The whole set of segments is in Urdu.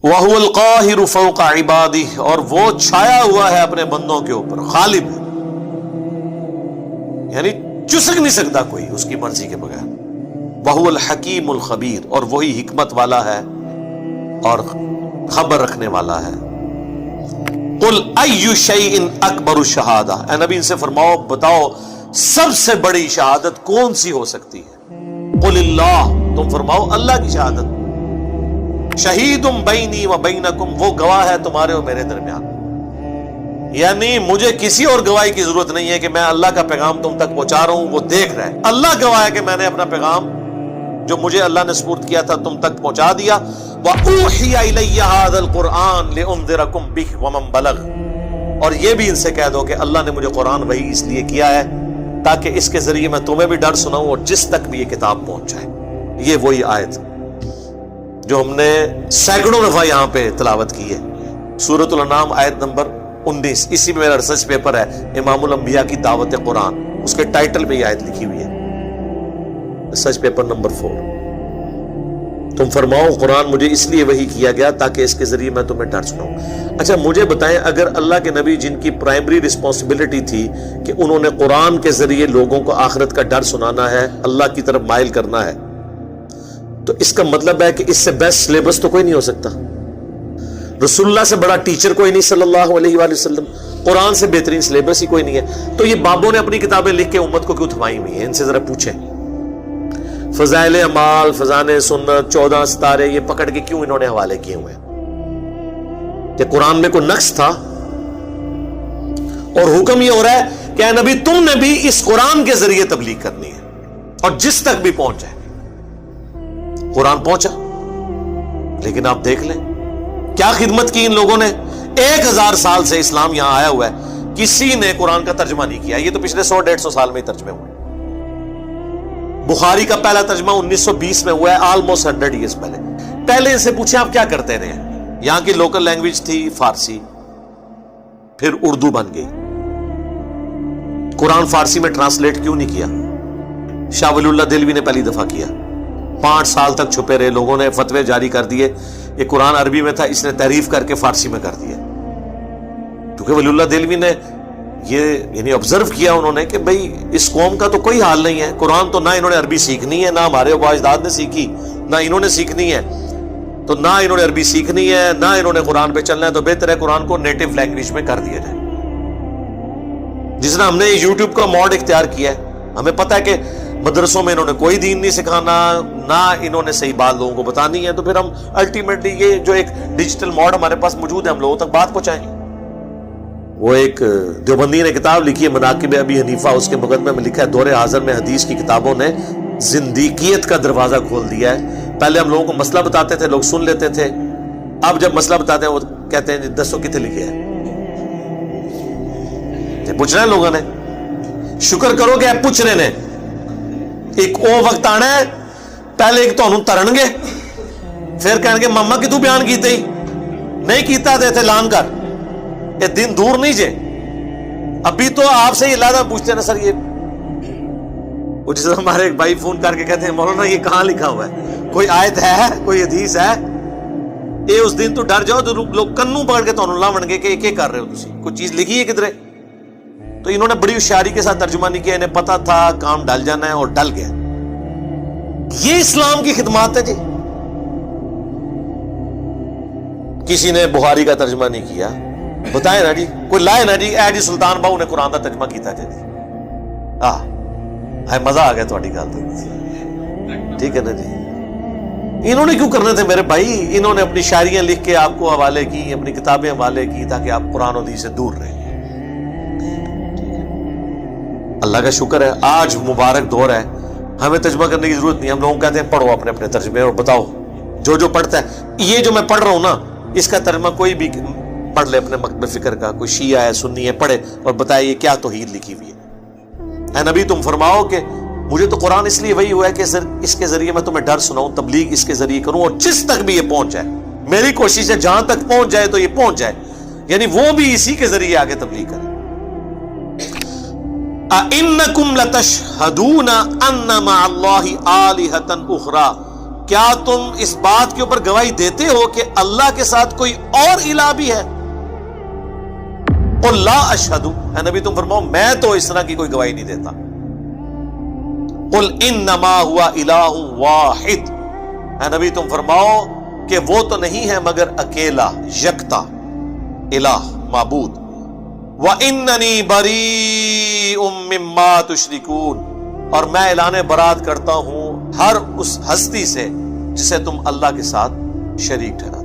وَهُوَ الْقَاهِرُ فَوْقَ عِبَادِهِ، اور وہ چھایا ہوا ہے اپنے بندوں کے اوپر، غالب ہے، یعنی چسک نہیں سکتا کوئی اس کی مرضی کے بغیر۔ وَهُوَ الْحَكِيمُ الْخَبِيرُ، اور وہی حکمت والا ہے اور خبر رکھنے والا ہے۔ قُلْ أَيُّ شَيْءٍ أَكْبَرُ الشَّهَادَةِ، اے نبی ان سے فرماؤ، بتاؤ سب سے بڑی شہادت کون سی ہو سکتی ہے؟ قُلِ اللَّهُ، تم فرماؤ اللہ کی شہادت۔ شہیدٌ بینی و بینکم، وہ گواہ ہے تمہارے اور میرے درمیان، یعنی مجھے کسی اور گواہی کی ضرورت نہیں ہے کہ میں اللہ کا پیغام تم تک پہنچا رہا ہوں، وہ دیکھ رہا ہے۔ اللہ گواہ ہے کہ میں نے اپنا پیغام جو مجھے اللہ نے سپرد کیا تھا تم تک پہنچا دیا۔ وَأُوحِيَ إِلَيَّ هَذَا الْقُرْآنُ لِأُنذِرَكُم بِهِ وَمَن بَلَغَ، اور یہ بھی ان سے کہہ دو کہ اللہ نے مجھے قرآن وحی اس لیے کیا ہے تاکہ اس کے ذریعے میں تمہیں بھی ڈر سناؤں اور جس تک بھی یہ کتاب پہنچ جائے۔ یہ وہی آیت جو ہم نے سینکڑوں دفعہ یہاں پہ تلاوت کی ہے، سورۃ الانعام آیت نمبر 19، اسی میں میرا ریسرچ پیپر ہے امام الانبیاء کی دعوت قرآن، اس کے ٹائٹل پہ یہ آیت لکھی ہوئی ہے، ریسرچ پیپر نمبر 4۔ تم فرماؤ قرآن مجھے اس لیے وحی کیا گیا تاکہ اس کے ذریعے میں تمہیں ڈر سناؤں۔ اچھا مجھے بتائیں، اگر اللہ کے نبی جن کی پرائمری رسپانسبلٹی تھی کہ انہوں نے قرآن کے ذریعے لوگوں کو آخرت کا ڈر سنانا ہے، اللہ کی طرف مائل کرنا ہے، تو اس کا مطلب ہے کہ اس سے بیسٹ سلیبس تو کوئی نہیں ہو سکتا، رسول اللہ سے بڑا ٹیچر کوئی نہیں صلی اللہ علیہ وآلہ وسلم، قرآن سے بہترین سلیبس ہی کوئی نہیں ہے۔ تو یہ بابوں نے اپنی کتابیں لکھ کے امت کو کیوں تھمائی ہوئی ہیں؟ ان سے ذرا پوچھیں۔ فضائل اعمال، فضائل سنت، 14 ستارے، یہ پکڑ کے کیوں انہوں نے حوالے کیے ہوئے ہیں؟ کہ قرآن میں کوئی نقص تھا؟ اور حکم یہ ہو رہا ہے کہ اے نبی تم نے بھی اس قرآن کے ذریعے تبلیغ کرنی ہے، اور جس تک بھی پہنچ جائے۔ قرآن پہنچا، لیکن آپ دیکھ لیں کیا خدمت کی ان لوگوں نے۔ 1000 سال سے اسلام یہاں آیا ہوا ہے، کسی نے قرآن کا ترجمہ نہیں کیا، یہ تو پچھلے 100-150 سال میں ہی ترجمے ہوئے۔ بخاری کا پہلا ترجمہ 1920 میں ہوا ہے، آلموسٹ 100 ایئرز پہلے۔ پہلے ان سے پوچھیں آپ کیا کرتے رہے ہیں؟ یہاں کی لوکل لینگویج تھی فارسی، پھر اردو بن گئی۔ قرآن فارسی میں ٹرانسلیٹ کیوں نہیں کیا؟ شاہ ولی اللہ دہلوی نے پہلی دفعہ کیا، 5 سال تک چھپے رہے، لوگوں نے فتوے جاری کر دیے، یہ قرآن عربی میں تھا، اس نے تحریف کر کے فارسی میں کر دیا، کیونکہ ولی اللہ دہلوی نے یہ یعنی آبزرو کیا انہوں نے کہ بھئی اس قوم کا تو کوئی حال نہیں ہے، قرآن تو نہ انہوں نے عربی سیکھنی ہے، نہ ہمارے ابا اجداد نے سیکھی، نہ انہوں نے سیکھنی ہے، تو نہ انہوں نے عربی سیکھنی ہے، نہ انہوں نے قرآن پہ چلنا ہے، تو بہتر ہے قرآن کو نیٹو لینگویج میں کر دیا جائے۔ جس طرح ہم نے یوٹیوب کا موڈ اختیار کیا ہے، ہمیں پتہ ہے کہ مدرسوں میں انہوں نے کوئی دین نہیں سکھانا، نہ انہوں نے صحیح بات لوگوں کو بتانی ہے، تو پھر ہم الٹیمیٹلی یہ جو ایک ڈیجیٹل موڈ ہمارے پاس موجود ہے ہم لوگوں تک بات پہنچائیں۔ وہ ایک دیوبندی نے کتاب لکھی ہے مناقب ابی حنیفہ، اس کے مقدمے میں لکھا ہے دور حاضر میں حدیث کی کتابوں نے زندیقیت کا دروازہ کھول دیا ہے۔ پہلے ہم لوگوں کو مسئلہ بتاتے تھے، لوگ سن لیتے تھے، اب جب مسئلہ بتاتے ہیں وہ کہتے ہیں جی دسو کتنے لکھے ہے، پوچھنا ہے لوگوں نے، شکر کرو کہ آپ پوچھ رہے نے۔ ایک او وقت آنا ہے پہلے ایک تہنوں ترن گے، پھر کہیں گے ماما کہ تو بیان کیتے ہی نہیں کیتا دے تھے اعلان کر، یہ دن دور نہیں جے۔ ابھی تو آپ سے یہ لادہ پوچھتے ہیں نا سر، یہ وہ جس ہمارے ایک بھائی فون کر کے کہتے ہیں مولانا یہ کہاں لکھا ہوا ہے، کوئی آیت ہے، کوئی حدیث ہے؟ یہ اس دن تو ڈر جاؤ تو لوگ کنوں پکڑ کے تہنوں لاون گے کہ کیا کر رہے ہو تسی، کوئی چیز لکھی ہے کدھرے؟ تو انہوں نے بڑی ہوشیاری کے ساتھ ترجمہ نہیں کیا، انہیں پتا تھا کام ڈل جانا ہے اور ڈل گیا۔ یہ اسلام کی خدمات ہے جی۔ کسی نے بخاری کا ترجمہ نہیں کیا، بتائیں نا جی، کوئی لائے نا جی اے جی سلطان باہو نے قرآن کا ترجمہ کیتا جی، ہے مزہ آ گیا تھوڑی گل تو، ٹھیک ہے نا جی۔ انہوں نے کیوں کرنے تھے میرے بھائی؟ انہوں نے اپنی شاعریاں لکھ کے آپ کو حوالے کی، اپنی کتابیں حوالے کی تاکہ آپ قرآن و حدیث سے دور رہیں۔ اللہ کا شکر ہے آج مبارک دور ہے، ہمیں ترجمہ کرنے کی ضرورت نہیں، ہم لوگوں کہتے ہیں پڑھو اپنے اپنے ترجمے اور بتاؤ جو پڑھتا ہے۔ یہ جو میں پڑھ رہا ہوں نا، اس کا ترجمہ کوئی بھی پڑھ لے اپنے مکتب فکر کا، کوئی شیعہ ہے سنی ہے، پڑھے اور بتائے یہ کیا توحید لکھی ہوئی ہے۔ اے نبی تم فرماؤ کہ مجھے تو قرآن اس لیے وہی ہوا ہے کہ اس کے ذریعے میں تمہیں ڈر سناؤں، تبلیغ اس کے ذریعے کروں، اور جس تک بھی یہ پہنچ جائے، میری کوشش ہے جہاں تک پہنچ جائے تو یہ پہنچ جائے، یعنی وہ بھی اسی کے ذریعے آگے تبلیغ کرے۔ أَإِنَّكُمْ لَتَشْهَدُونَ أَنَّ مَعَ اللَّهِ آلِهَةً أُخْرَى، کیا تم اس بات کے اوپر گواہی دیتے ہو کہ اللہ کے ساتھ کوئی اور الہ بھی ہے؟ قل لا اشہد، اے نبی تم فرماؤ میں تو اس طرح کی کوئی گواہی نہیں دیتا۔ قل انما ہوا الہ واحد، اے نبی تم فرماؤ کہ وہ تو نہیں ہے مگر اکیلا یکتا الہ معبود۔ وَإِنَّنِي بَرِيءٌ مِّمَّا تُشْرِكُونَ، اور میں اعلان برات کرتا ہوں ہر اس ہستی سے جسے تم اللہ کے ساتھ شریک ٹھہراتے۔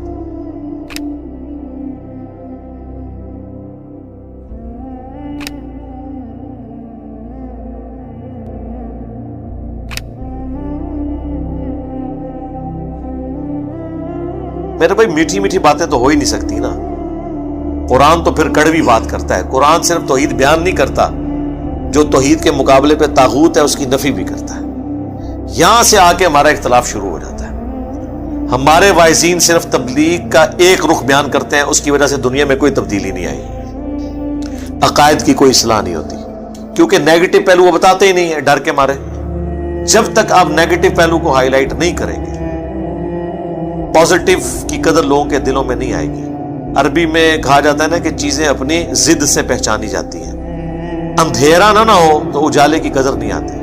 میرے بھائی میٹھی میٹھی باتیں تو ہو ہی نہیں سکتی نا، قرآن تو پھر کڑوی بات کرتا ہے۔ قرآن صرف توحید بیان نہیں کرتا، جو توحید کے مقابلے پہ طاغوت ہے اس کی نفی بھی کرتا ہے۔ یہاں سے آ کے ہمارا اختلاف شروع ہو جاتا ہے۔ ہمارے واعظین صرف تبلیغ کا ایک رخ بیان کرتے ہیں، اس کی وجہ سے دنیا میں کوئی تبدیلی نہیں آئی، عقائد کی کوئی اصلاح نہیں ہوتی، کیونکہ نیگیٹو پہلو وہ بتاتے ہی نہیں ہے ڈر کے مارے۔ جب تک آپ نیگیٹو پہلو کو ہائی لائٹ نہیں کریں گے، پازیٹو کی قدر لوگوں کے دلوں میں نہیں آئے گی۔ عربی میں کہا جاتا ہے نا کہ چیزیں اپنی ضد سے پہچانی جاتی ہیں۔ اندھیرا نہ ہو تو اجالے کی قدر نہیں آتی،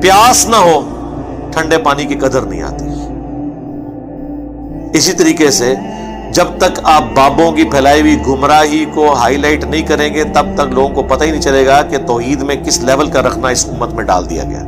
پیاس نہ ہو ٹھنڈے پانی کی قدر نہیں آتی۔ اسی طریقے سے جب تک آپ بابوں کی پھیلائی ہوئی گمراہی کو ہائی لائٹ نہیں کریں گے، تب تک لوگوں کو پتہ ہی نہیں چلے گا کہ توحید میں کس لیول کا رکھنا اس امت میں ڈال دیا گیا۔